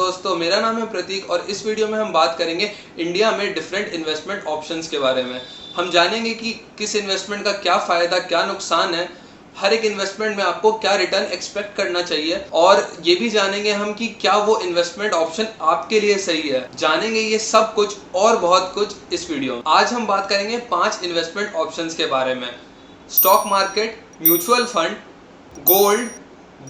दोस्तों, मेरा नाम है प्रतीक और इस वीडियो में हम बात करेंगे इंडिया में डिफरेंट इन्वेस्टमेंट ऑप्शंस के बारे में। हम जानेंगे कि किस इन्वेस्टमेंट का क्या फ़ायदा, क्या नुकसान है, हर एक इन्वेस्टमेंट में आपको क्या रिटर्न एक्सपेक्ट करना चाहिए और ये भी जानेंगे हम कि क्या वो इन्वेस्टमेंट ऑप्शन आपके लिए सही है। जानेंगे ये सब कुछ और बहुत कुछ इस वीडियो में। आज हम बात करेंगे 5 इन्वेस्टमेंट ऑप्शंस के बारे में: stock market, mutual fund, gold,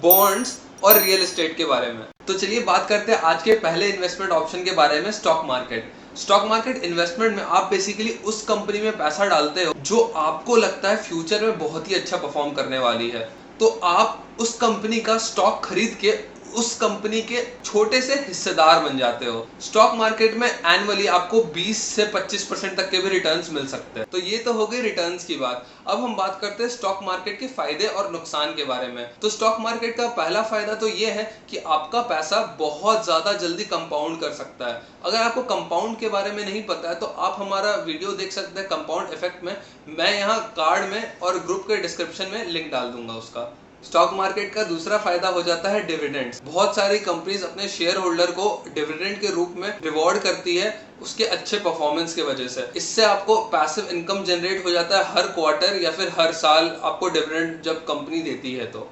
bonds और रियल एस्टेट के बारे में। तो चलिए बात करते हैं आज के पहले इन्वेस्टमेंट ऑप्शन के बारे में, stock market. Stock market investment में आप बेसिकली उस कंपनी में पैसा डालते हो जो आपको लगता है फ्यूचर में बहुत ही अच्छा परफॉर्म करने वाली है। तो आप उस कंपनी का स्टॉक खरीद के उस कंपनी के छोटे से हिस्सेदार बन जाते हो। स्टॉक मार्केट में एनुअली आपको 20 से 25% तक के भी रिटर्न्स मिल सकते हैं। तो ये तो हो गई रिटर्न्स की बात। अब हम बात करते हैं स्टॉक मार्केट के फायदे और नुकसान के बारे में। तो स्टॉक मार्केट का पहला फायदा तो ये है कि आपका पैसा बहुत ज्यादा जल्दी कंपाउंड कर सकता है। अगर आपको कंपाउंड के बारे में नहीं पता है तो आप हमारा वीडियो देख सकते हैं कंपाउंड इफेक्ट में। मैं यहाँ कार्ड में और ग्रुप के डिस्क्रिप्शन में लिंक डाल दूंगा उसका। स्टॉक मार्केट का दूसरा फायदा हो जाता है डिविडेंड्स। बहुत सारी कंपनीज अपने शेयर होल्डर को डिविडेंड के रूप में रिवॉर्ड करती है उसके अच्छे परफॉर्मेंस की वजह से। इससे आपको पैसिव इनकम जनरेट हो जाता है हर क्वार्टर या फिर हर साल आपको डिविडेंड जब कंपनी देती है तो।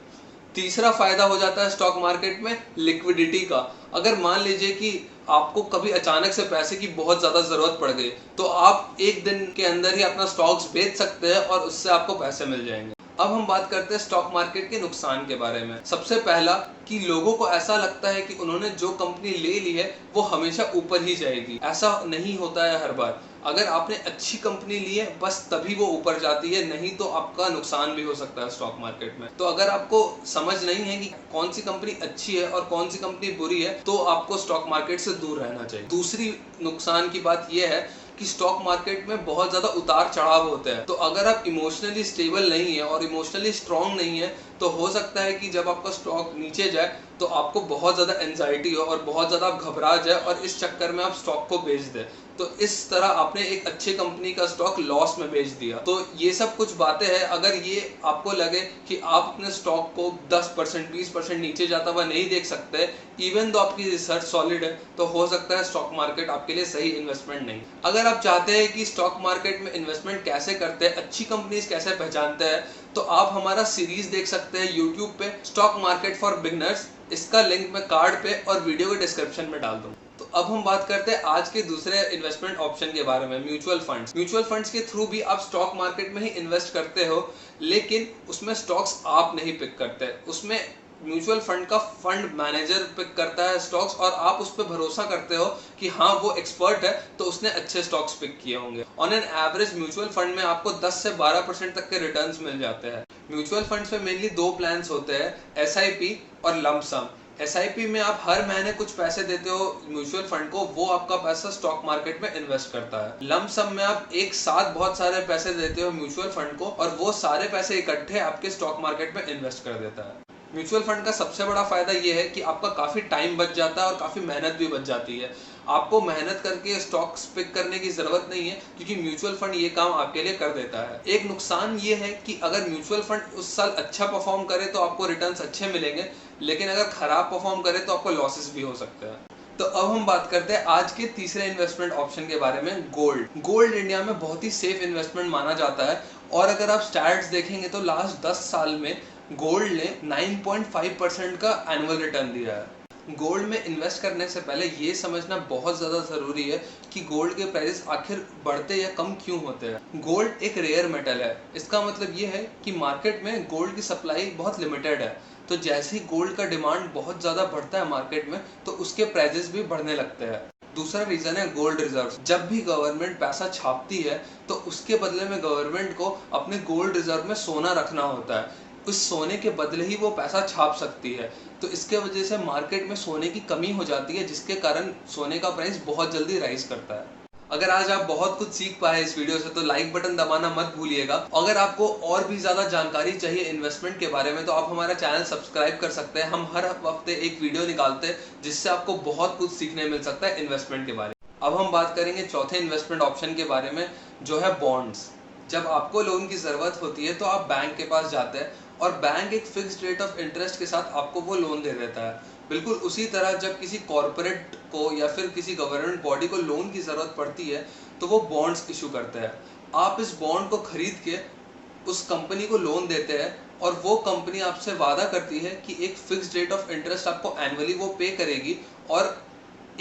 तीसरा फायदा हो जाता है स्टॉक मार्केट में लिक्विडिटी का। अगर मान लीजिए कि आपको कभी अचानक से पैसे की बहुत ज्यादा जरूरत पड़ गई तो आप एक दिन के अंदर ही अपना स्टॉक्स बेच सकते हैं और उससे आपको पैसे मिल जाएंगे। अब हम बात करते हैं स्टॉक मार्केट के नुकसान के बारे में। सबसे पहला कि लोगों को ऐसा लगता है कि उन्होंने जो कंपनी ले ली है वो हमेशा ऊपर ही जाएगी। ऐसा नहीं होता है हर बार। अगर आपने अच्छी कंपनी ली है बस तभी वो ऊपर जाती है, नहीं तो आपका नुकसान भी हो सकता है स्टॉक मार्केट में। तो अगर आपको समझ नहीं है कि कौन सी कंपनी अच्छी है और कौन सी कंपनी बुरी है तो आपको स्टॉक मार्केट से दूर रहना चाहिए। दूसरी नुकसान की बात यह है कि स्टॉक मार्केट में बहुत ज्यादा उतार चढ़ाव होते हैं। तो अगर आप इमोशनली स्टेबल नहीं है और इमोशनली स्ट्रांग नहीं है तो हो सकता है कि जब आपका स्टॉक नीचे जाए तो आपको बहुत ज्यादा एंजाइटी हो और बहुत ज्यादा आप घबरा जाए और इस चक्कर में आप स्टॉक को बेच दें। तो इस तरह आपने एक अच्छी कंपनी का स्टॉक लॉस में बेच दिया। तो ये सब कुछ बातें हैं। अगर ये आपको लगे कि आप अपने स्टॉक को 10% 20% नीचे जाता हुआ नहीं देख सकते, इवन तो आपकी रिसर्च सॉलिड है, तो हो सकता है स्टॉक मार्केट आपके लिए सही इन्वेस्टमेंट नहीं। अगर आप चाहते हैं कि स्टॉक मार्केट में इन्वेस्टमेंट कैसे करते हैं, अच्छी कंपनीज कैसे पहचानते हैं, तो आप हमारा सीरीज देख सकते हैं यूट्यूब पे, स्टॉक मार्केट फॉर बिगनर्स। इसका लिंक मैं कार्ड पे और वीडियो के डिस्क्रिप्शन में डाल दूंगा। तो अब हम बात करते हैं आज के दूसरे इन्वेस्टमेंट ऑप्शन के बारे में, म्यूचुअल फंड्स। म्यूचुअल फंड्स के थ्रू भी आप स्टॉक मार्केट में ही इन्वेस्ट करते हो, लेकिन उसमें स्टॉक्स आप नहीं पिक करते। उसमें म्यूचुअल फंड का फंड मैनेजर पिक करता है स्टॉक्स और आप उस पर भरोसा करते हो कि हाँ वो एक्सपर्ट है तो उसने अच्छे स्टॉक्स पिक किए होंगे। On an average mutual fund में आपको 10 से 12% तक के रिटर्न्स मिल जाते हैं। म्यूचुअल फंड्स में मेनली 2 प्लान्स होते हैं, SIP और लंप सम। SIP में आप हर महीने कुछ पैसे देते हो म्यूचुअल फंड को, वो आपका पैसा स्टॉक मार्केट में इन्वेस्ट करता है। लंप सम में आप एक साथ बहुत सारे पैसे देते हो म्यूचुअल फंड को और वो सारे पैसे इकट्ठे आपके स्टॉक मार्केट में इन्वेस्ट कर देता है। म्यूचुअल फंड का सबसे बड़ा फायदा ये है कि आपका काफी टाइम बच जाता है और काफी मेहनत भी बच जाती है। आपको मेहनत करके स्टॉक्स पिक करने की जरूरत नहीं है क्योंकि म्यूचुअल फंड ये काम आपके लिए कर देता है। एक नुकसान ये है कि अगर म्यूचुअल फंड उस साल अच्छा परफॉर्म करे तो आपको रिटर्न्स अच्छे मिलेंगे, लेकिन अगर खराब परफॉर्म करे तो आपको लॉसेस भी हो सकते हैं। तो अब हम बात करते हैं आज के तीसरे इन्वेस्टमेंट ऑप्शन के बारे में, गोल्ड। गोल्ड इंडिया में बहुत ही सेफ इन्वेस्टमेंट माना जाता है और अगर आप स्टैट्स देखेंगे तो लास्ट 10 साल में गोल्ड ने 9.5% का एनुअल रिटर्न दिया है। गोल्ड में इन्वेस्ट करने से पहले ये समझना बहुत ज़्यादा ज़रूरी है कि गोल्ड के प्राइस आखिर बढ़ते या कम क्यों होते हैं। गोल्ड एक रेयर मेटल है। इसका मतलब ये है कि मार्केट में गोल्ड की सप्लाई बहुत लिमिटेड है। तो जैसे ही गोल्ड का डिमांड बहुत ज़्यादा बढ़ता है मार्केट में तो उसके प्राइजेस भी बढ़ने लगते हैं। दूसरा रीजन है गोल्ड रिजर्व। जब भी गवर्नमेंट पैसा छापती है तो उसके बदले में गवर्नमेंट को अपने गोल्ड रिजर्व में सोना रखना होता है। उस सोने के बदले ही वो पैसा छाप सकती है। तो इसके वजह से मार्केट में सोने की कमी हो जाती है जिसके कारण सोने का प्राइस बहुत जल्दी राइज करता है। अगर आज आप बहुत कुछ सीख पाए इस वीडियो से तो लाइक बटन दबाना मत भूलिएगा। अगर आपको और भी ज्यादा जानकारी चाहिए इन्वेस्टमेंट के बारे में तो आप हमारा चैनल सब्सक्राइब कर सकते हैं। हम हर हफ्ते एक वीडियो निकालते हैं जिससे आपको बहुत कुछ सीखने मिल सकता है इन्वेस्टमेंट के बारे में। अब हम बात करेंगे चौथे इन्वेस्टमेंट ऑप्शन के बारे में, जो है बॉन्ड्स। जब आपको लोन की जरूरत होती है तो आप बैंक के पास जाते हैं और बैंक एक फिक्स्ड रेट ऑफ इंटरेस्ट के साथ आपको वो लोन दे देता है। बिल्कुल उसी तरह जब किसी कॉरपोरेट को या फिर किसी गवर्नमेंट बॉडी को लोन की ज़रूरत पड़ती है तो वो बॉन्ड्स इशू करते हैं। आप इस बॉन्ड को खरीद के उस कंपनी को लोन देते हैं और वो कंपनी आपसे वादा करती है कि एक फिक्स्ड रेट ऑफ इंटरेस्ट आपको एनुअली वो पे करेगी, और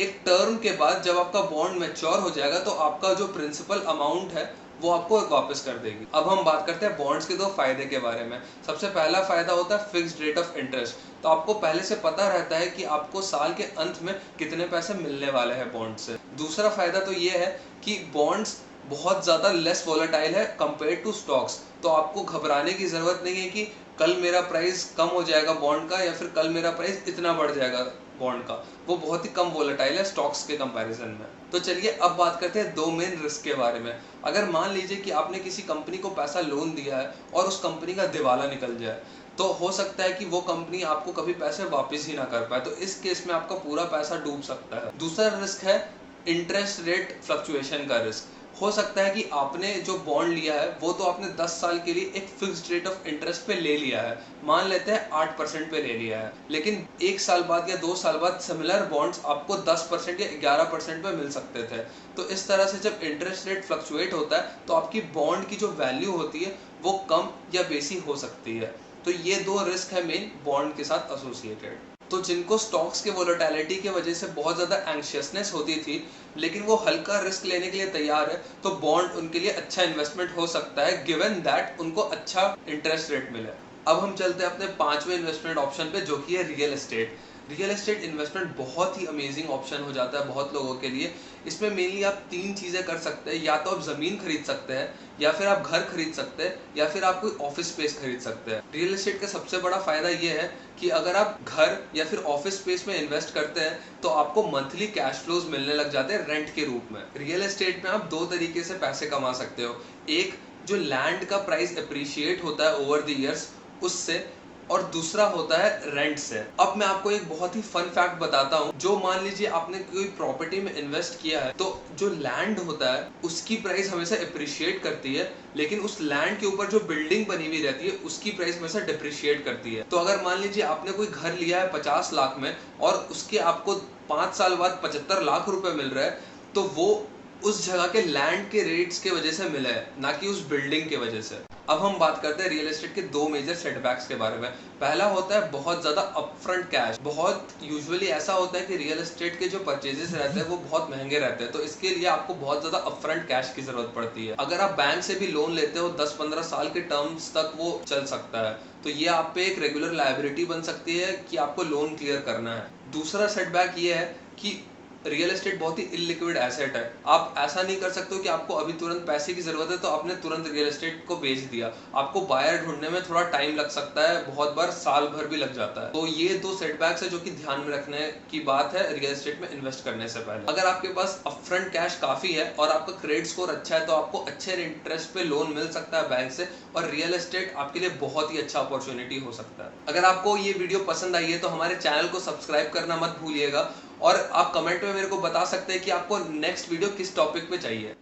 एक टर्म के बाद जब आपका बॉन्ड मैच्योर हो जाएगा तो आपका जो प्रिंसिपल अमाउंट है वो आपको वापस कर देगी। अब हम बात करते हैं बॉन्ड्स के दो फायदे के बारे में। सबसे पहला फायदा होता है फिक्स्ड रेट ऑफ इंटरेस्ट। तो आपको पहले से पता रहता है कि आपको साल के अंत में कितने पैसे मिलने वाले हैं बॉन्ड से। दूसरा फायदा तो ये है कि बॉन्ड्स बहुत ज़्यादा लेस वॉलेटाइल है कंपेयर टू स्टॉक्स। तो आपको घबराने की ज़रूरत नहीं है कि कल मेरा प्राइस कम हो जाएगा बॉन्ड का या फिर कल मेरा प्राइस इतना बढ़ जाएगा बॉन्ड का। वो बहुत ही कम वोलेटाइल है स्टॉक्स के कंपैरिजन में। तो चलिए अब बात करते हैं दो मेन रिस्क के बारे में। अगर मान लीजिए कि आपने किसी कंपनी को पैसा लोन दिया है और उस कंपनी का दिवाला निकल जाए, तो हो सकता है कि वो कंपनी आपको कभी पैसे वापस ही ना कर पाए। तो इस केस में आपका पूरा पैसा डूब सकता है। दूसरा रिस्क है इंटरेस्ट रेट फ्लक्चुएशन का रिस्क। हो सकता है कि आपने जो बॉन्ड लिया है वो तो आपने 10 साल के लिए एक फिक्स्ड रेट ऑफ इंटरेस्ट पे ले लिया है, मान लेते हैं 8% पे ले लिया है, लेकिन 1 साल बाद या 2 साल बाद सिमिलर बॉन्ड्स आपको 10% या 11% पे मिल सकते थे। तो इस तरह से जब इंटरेस्ट रेट फ्लक्चुएट होता है तो आपकी बॉन्ड की जो वैल्यू होती है वो कम या बेसी हो सकती है। तो ये दो रिस्क है मेन बॉन्ड के साथ एसोसिएटेड। तो जिनको स्टॉक्स के वोलेटिलिटी की वजह से बहुत ज़्यादा एंग्शियसनेस होती थी लेकिन वो हल्का रिस्क लेने के लिए तैयार है, तो बॉन्ड उनके लिए अच्छा इन्वेस्टमेंट हो सकता है गिवन दैट उनको अच्छा इंटरेस्ट रेट मिले। अब हम चलते हैं अपने पांचवें इन्वेस्टमेंट ऑप्शन पे, जो कि है real estate. Real estate investment बहुत ही अमेजिंग ऑप्शन हो जाता है बहुत लोगों के लिए। इसमें मेनली आप तीन चीज़ें कर सकते हैं, या तो आप ज़मीन खरीद सकते हैं, या फिर आप घर खरीद सकते हैं, या फिर आप कोई ऑफिस स्पेस खरीद सकते हैं। रियल एस्टेट का सबसे बड़ा फायदा ये है कि अगर आप घर या फिर ऑफिस स्पेस में इन्वेस्ट करते हैं तो आपको मंथली कैश फ्लोज मिलने लग जाते हैं रेंट के रूप में। रियल एस्टेट में आप दो तरीके से पैसे कमा सकते हो। एक, जो लैंड का प्राइस अप्रिशिएट होता है ओवर द ईयर्स उससे, और दूसरा होता है रेंट से। अब मैं आपको एक बहुत ही फन फैक्ट बताता हूँ। जो मान लीजिए आपने कोई प्रॉपर्टी में इन्वेस्ट किया है तो जो लैंड होता है उसकी प्राइस हमेशा अप्रिशिएट करती है, लेकिन उस लैंड के ऊपर जो बिल्डिंग बनी हुई रहती है उसकी प्राइस हमेशा डिप्रिशिएट करती है। तो अगर मान लीजिए आपने कोई घर लिया है 50 लाख में और उसके आपको 5 साल बाद 75 लाख रुपए मिल रहा है, तो वो उस जगह के लैंड के रेट्स के वजह से मिला है, ना कि उस बिल्डिंग के वजह से। अब हम बात करते हैं रियल एस्टेट के दो मेजर सेटबैक्स के बारे में। पहला होता है बहुत ज्यादा अपफ्रंट कैश। बहुत यूजुअली ऐसा होता है कि रियल एस्टेट के जो परचेजेस रहते हैं वो बहुत महंगे रहते हैं, तो इसके लिए आपको बहुत ज्यादा अपफ्रंट कैश की जरूरत पड़ती है। अगर आप बैंक से भी लोन लेते हो 10-15 साल के टर्म्स तक वो चल सकता है, तो ये आप पे एक रेगुलर लायबिलिटी बन सकती है कि आपको लोन क्लियर करना है। दूसरा सेटबैक ये है कि रियल एस्टेट बहुत ही इलिक्विड एसेट है। आप ऐसा नहीं कर सकते हो कि आपको अभी तुरंत पैसे की जरूरत है तो आपने तुरंत रियल एस्टेट को बेच दिया। आपको बायर ढूंढने में थोड़ा टाइम लग सकता है, बहुत बार साल भर भी लग जाता है। तो ये दो सेटबैक्स है जो कि ध्यान में रखने की बात है रियल एस्टेट में इन्वेस्ट करने से पहले। अगर आपके पास अपफ्रंट कैश काफी है और आपका क्रेडिट स्कोर अच्छा है तो आपको अच्छे इंटरेस्ट पे लोन मिल सकता है बैंक से, और रियल एस्टेट आपके लिए बहुत ही अच्छा अपॉर्चुनिटी हो सकता है। अगर आपको ये वीडियो पसंद आई है तो हमारे चैनल को सब्सक्राइब करना मत भूलिएगा, और आप कमेंट में मेरे को बता सकते हैं कि आपको नेक्स्ट वीडियो किस टॉपिक पे चाहिए।